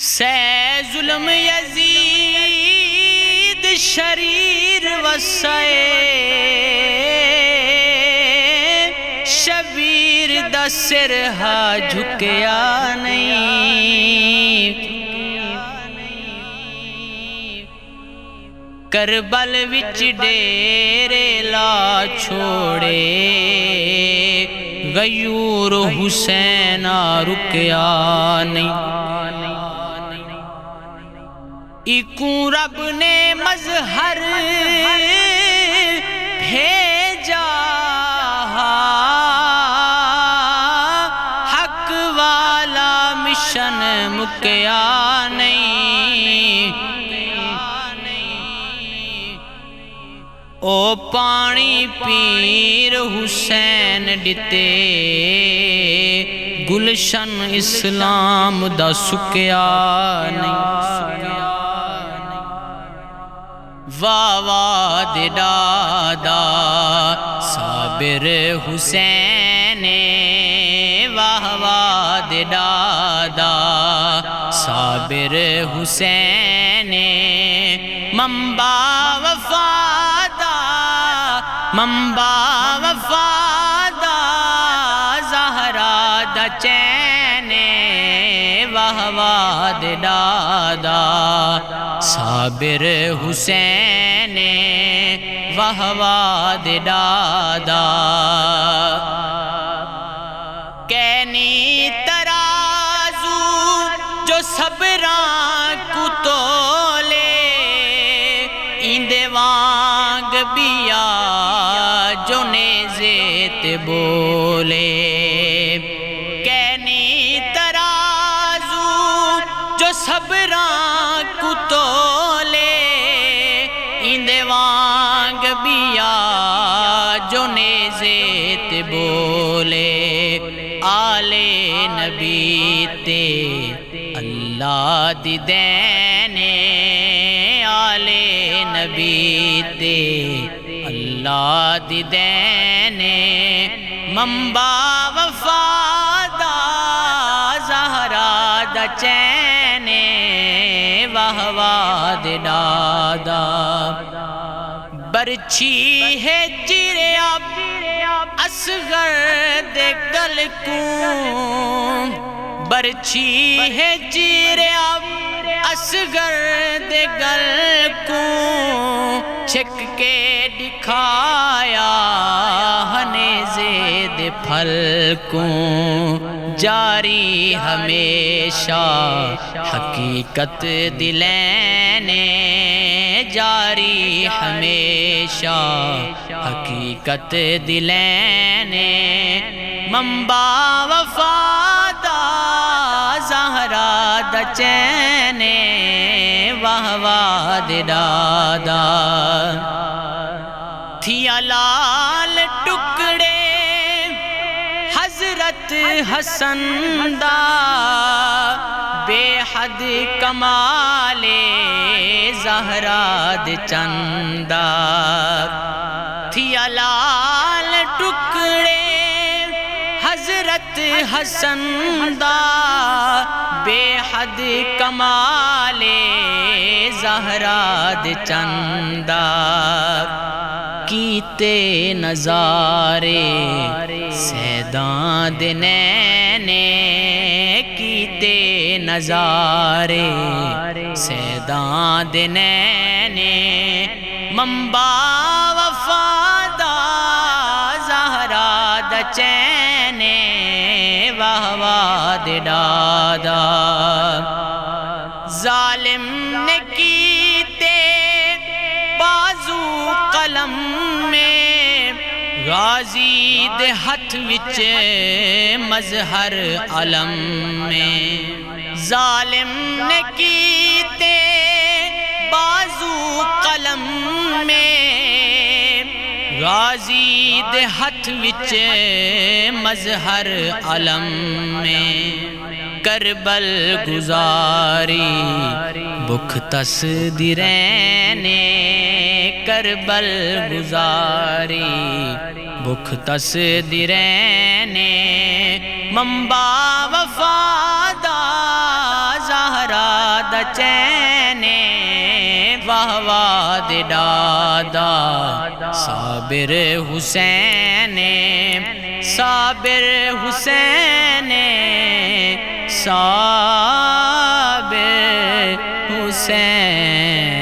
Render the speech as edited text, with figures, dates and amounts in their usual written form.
سے ظلم یزید شریر وسائے شبیر دا سر ہا جھکیا نہیں کربل وچ ڈیرے لا چھوڑے غیور حسین رکیا نہیں ایکوں رب نے مظہر بھیجا حق والا مشن مکیا نہیں او پانی پیر حسین ڈتے گلشن اسلام دا سکیا نہیں واہ واہ دے دادا صابر حسین واہ واہ دے دادا صابر حسین منبع وفادا زہرا دا چین واہ واہ دے دادا صابر حسین واہ واہ دے دادا کینی ترازو جو صبراں کو تولے ایندے وانگ بیا جو نیزے تے بولے کینی ترازو جو صبراں کو تولے ایندے وانگ بیا جو نیزے تے بولے آلے نبی تے اللہ دی دینے آلے نبی تے اللہ دی دینے منبع وفادا زہرا دا چین واہ واہ دے دادا برچھی ہے جریا اصغر دے گل کو برچھی ہے جریا اصغر دے گل کو چھک کے دکھایا ہنیزے دے پھل کو جاری ہمیشہ حقیقت دلینے جاری ہمیشہ حقیقت دلینے منبع وفادا زہرا دا چین واہ واہ دے دادا تھیا لال ٹکڑے حضرت حسن دا بے حد کمال زہرا دے چندا تھیا لال ٹکڑے حضرت حسن دا بے حد کمال زہرا دے چندا کیتے نظارے سیداں دے نینے کیتے نظارے سیداں دے نینے منبع وفادا زہرا دا چین واہ واہ دے دادا ظالم نے کیتے بازو قلم میں غازی دے ہتھ وچ مظہر علم میں ظالم نے کیتے بازو قلم میں غازی دے ہتھ وچ مظہر علم میں کربل گزاری بکھ تس دی رہنے کربل گزاری بکھ تس دی رہنے منبع وفادا زہرا دا چینے واہ واہ دے دادا صابر حسین صابر حسین صابر حسین